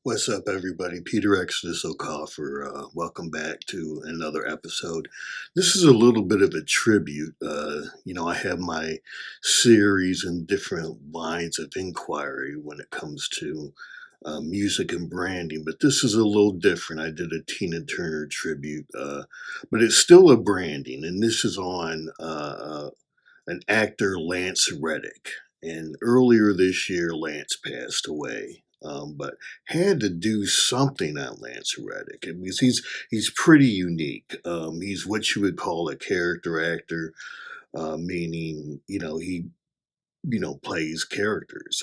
What's up, everybody? Peter Exodus O'Coffer. Welcome back to another episode. This is a little bit of a tribute. I have my series and different lines of inquiry when it comes to music and branding, but this is a little different. I did a Tina Turner tribute, but it's still a branding, and this is on an actor, Lance Reddick. And earlier this year, Lance passed away. But had to do something on Lance Reddick because he's pretty unique. He's what you would call a character actor, meaning he plays characters.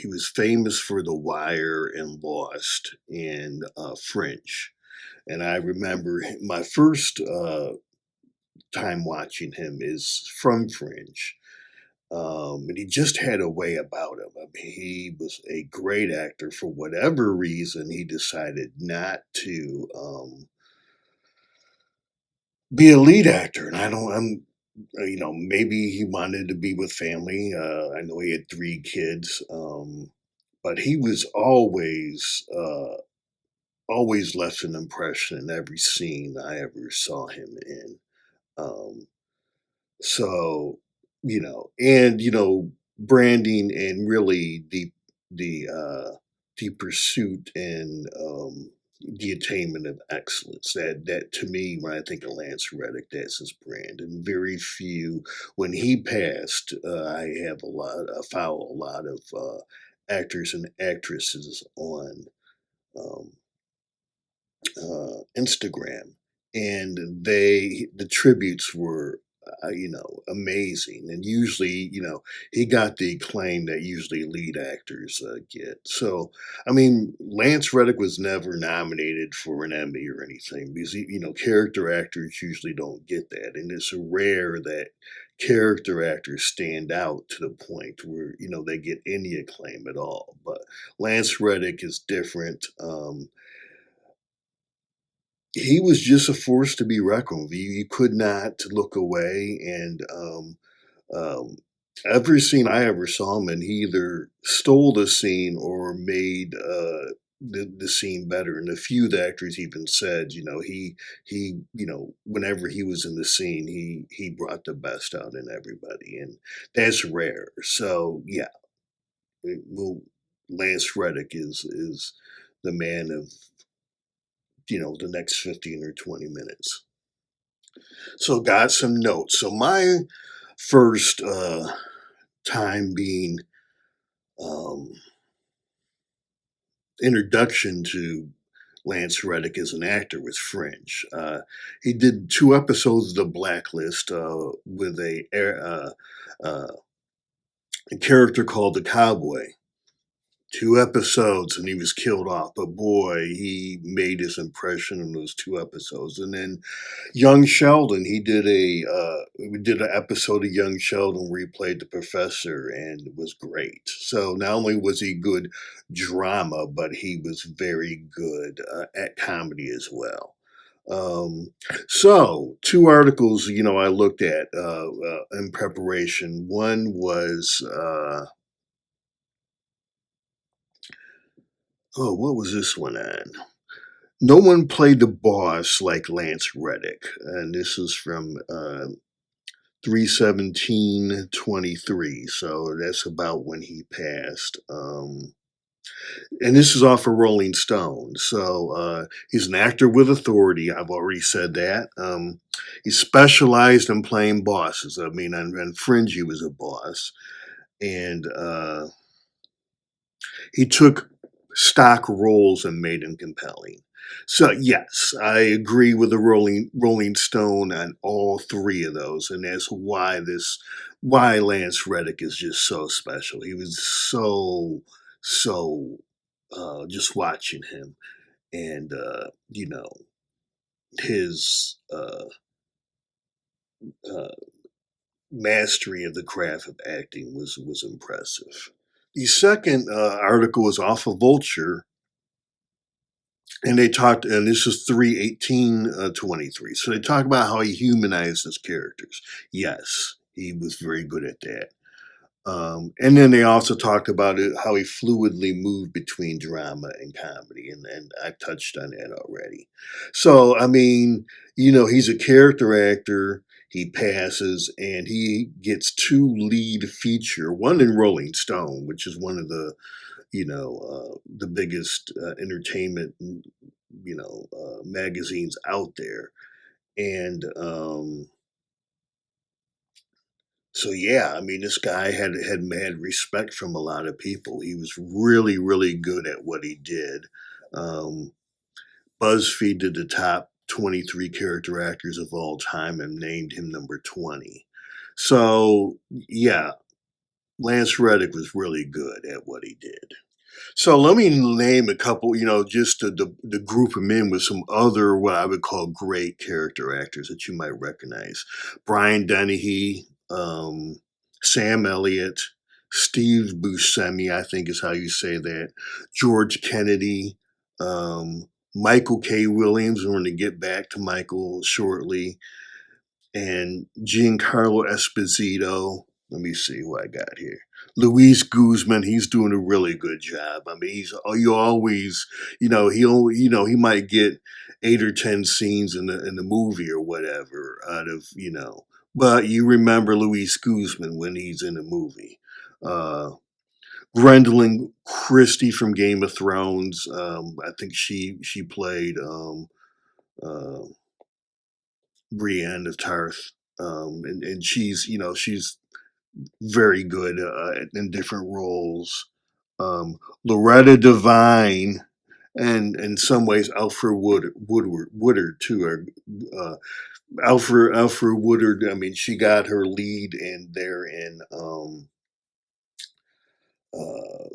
He was famous for The Wire and Lost and Fringe. And I remember my first time watching him is from Fringe. And he just had a way about him. I mean, he was a great actor. For whatever reason, he decided not to be a lead actor. And maybe he wanted to be with family. I know he had three kids, but he was always left an impression in every scene I ever saw him in. Um, So, branding and really the pursuit and the attainment of excellence. That to me, when I think of Lance Reddick, that's his brand. And very few. When he passed, I follow a lot of actors and actresses on um, Instagram, and the tributes were amazing. And usually, he got the acclaim that usually lead actors get. So, I mean, Lance Reddick was never nominated for an Emmy or anything because character actors usually don't get that, and it's rare that character actors stand out to the point where they get any acclaim at all. But Lance Reddick is different. He was just a force to be reckoned with. You could not look away, and um, every scene I ever saw him in, he either stole the scene or made the scene better. And a few of the actors even said, whenever he was in the scene, he brought the best out in everybody, and that's rare. So yeah, well, Lance Reddick is the man of the next 15 or 20 minutes. So got some notes. So my first time being um, introduction to Lance Reddick as an actor was Fringe. He did 2 episodes of The Blacklist with a character called the Cowboy. 2 episodes and he was killed off, but boy, he made his impression in those 2 episodes. And then Young Sheldon, we did an episode of Young Sheldon where he played the professor, and it was great. So not only was he good drama, but he was very good at comedy as well. So 2 articles, I looked at in preparation. One was what was this one on? No one played the boss like Lance Reddick, and this is from 3/17/23. So that's about when he passed. And this is off of Rolling Stone. So he's an actor with authority. I've already said that. He specialized in playing bosses. I mean, on Fringe, he was a boss, and he took stock roles and made them compelling. So yes, I agree with the Rolling Stone on all three of those, and that's why Lance Reddick is just so special. He was so just watching him, and his uh, mastery of the craft of acting was impressive. The second article was off of Vulture, and they talked, and this is 3/18/23. So they talk about how he humanized his characters. Yes, he was very good at that. And then they also talked about it, how he fluidly moved between drama and comedy, and I touched on that already. So, I mean, he's a character actor. He passes, and he gets two lead feature, one in Rolling Stone, which is one of the biggest entertainment, magazines out there, and so yeah, I mean, this guy had mad respect from a lot of people. He was really, really good at what he did. Um, BuzzFeed did the top 23 character actors of all time and named him number 20. So yeah, Lance Reddick was really good at what he did. So let me name a couple, just to group them in with some other what I would call great character actors that you might recognize. Brian Dennehy, Sam Elliott, Steve Buscemi, I think is how you say that. George Kennedy, Michael K. Williams. We're going to get back to Michael shortly, and Giancarlo Esposito. Let me see who I got here. Luis Guzman, he's doing a really good job. I mean, you always, he might get 8 or 10 scenes in the movie or whatever out of, but you remember Luis Guzman when he's in a movie. Uh, Gwendolyn Christie from Game of Thrones. I think she played uh, Brienne of Tarth, and she's very good in different roles. Loretta Devine, and in some ways Alfred Woodard too. Uh, Alfred Woodard. I mean, she got her lead in there in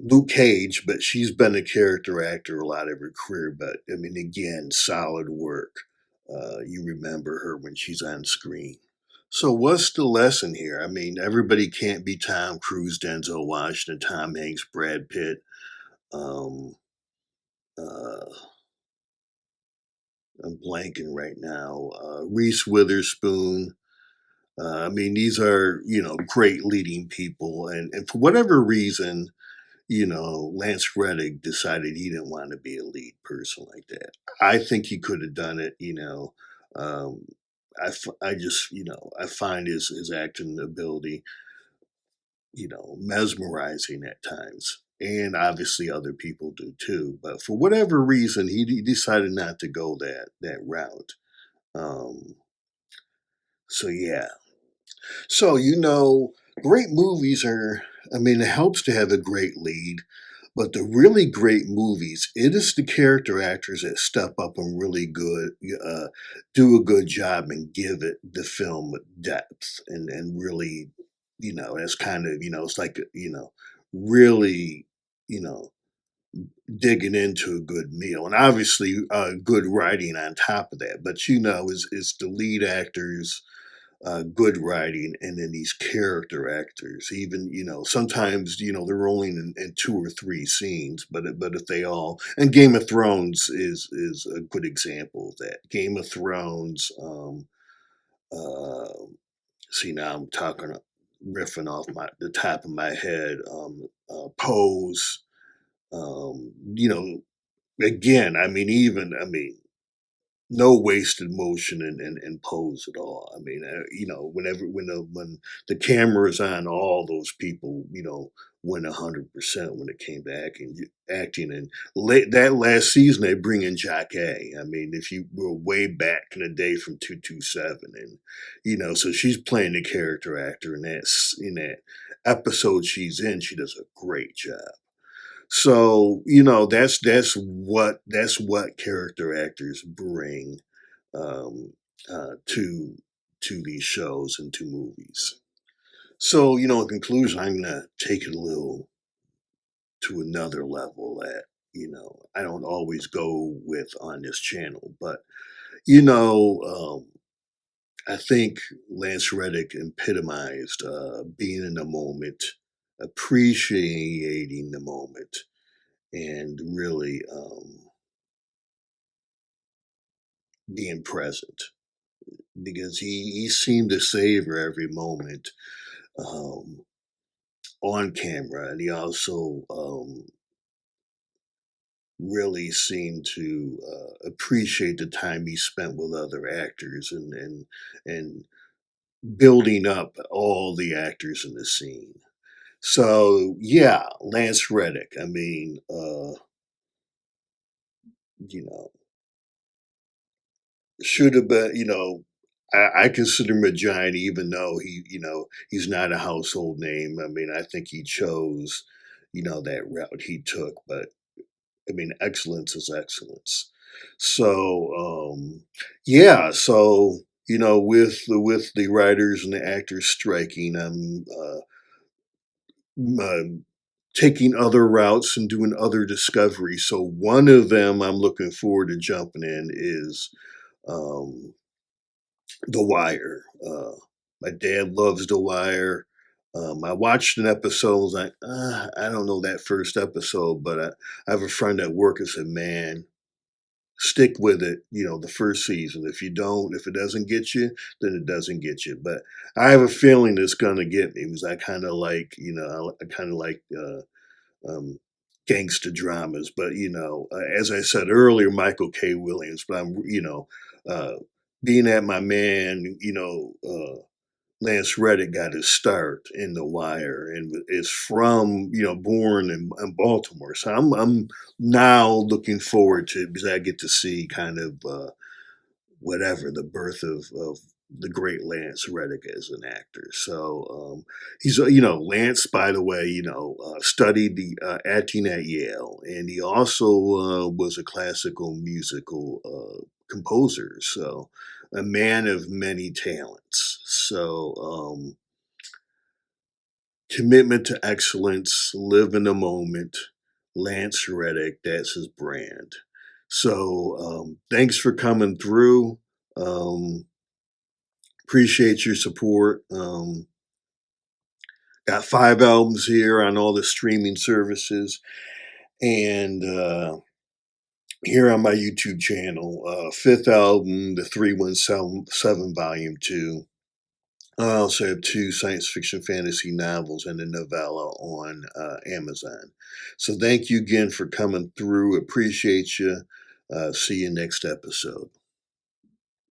Luke Cage, but she's been a character actor a lot of her career. But I mean, again, solid work. You remember her when she's on screen. So what's the lesson here? I mean, everybody can't be Tom Cruise, Denzel Washington, Tom Hanks, Brad Pitt. Um, uh, I'm blanking right now. Reese Witherspoon. I mean, these are great leading people, and for whatever reason, Lance Reddick decided he didn't want to be a lead person like that. I think he could have done it. Um, I just I find his acting ability mesmerizing at times. And obviously other people do too. But for whatever reason, he decided not to go that route. Um, so yeah. So great movies are. I mean, it helps to have a great lead, but the really great movies, it is the character actors that step up and really uh, do a good job and give it the film depth and really, that's kind of it's like really you know digging into a good meal, and obviously good writing on top of that. But is the lead actors, good writing, and then these character actors. Even sometimes they're only in 2 or 3 scenes, but if they all, and Game of Thrones is a good example of that. Game of Thrones. Uh, See, now I'm talking, riffing off the top of my head. Pose. You know, Again, I mean, no wasted motion in pose at all. I mean, whenever when the camera is on, all those people, went 100% when it came to acting. And that last season, they bring in Jack A. I mean, if you were way back in the day from 227, and so she's playing the character actor in that episode she's in. She does a great job. So that's what character actors bring um, to these shows and to movies. So in conclusion, I'm gonna take it a little to another level that I don't always go with on this channel, but you know I think Lance Reddick epitomized being in the moment, appreciating the moment, and really being present, because he seemed to savor every moment. Um, on camera, and he also really seemed to appreciate the time he spent with other actors and building up all the actors in the scene. So yeah, Lance Reddick. I mean, you know, should have been. I consider him a giant, even though he's not a household name. I mean, I think he chose, that route he took. But I mean, excellence is excellence. So yeah, so with the writers and the actors striking, I'm taking other routes and doing other discoveries. So one of them I'm looking forward to jumping in is um, The Wire. My dad loves The Wire. I watched an episode. I was like, I don't know that first episode, but I have a friend at work that said, "Man, stick with it. The first season. If it doesn't get you, then it doesn't get you." But I have a feeling it's gonna get me because I kind of like, I kind of like. Um, Gangster dramas. But as I said earlier, Michael K. Williams. But I'm uh, being that my man, Lance Reddick got his start in The Wire and is from born in Baltimore. So I'm now looking forward to it because I get to see kind of whatever the birth of the great Lance Reddick as an actor. So he's Lance, by the way, studied the acting at Yale, and he also was a classical musical composer. So a man of many talents. So commitment to excellence, live in the moment. Lance Reddick, that's his brand. So thanks for coming through. Um, Appreciate your support. Got 5 albums here on all the streaming services, and here on my YouTube channel, fifth album, the 317 Volume 2. I also have 2 science fiction fantasy novels and a novella on Amazon. So thank you again for coming through. Appreciate you. See you next episode.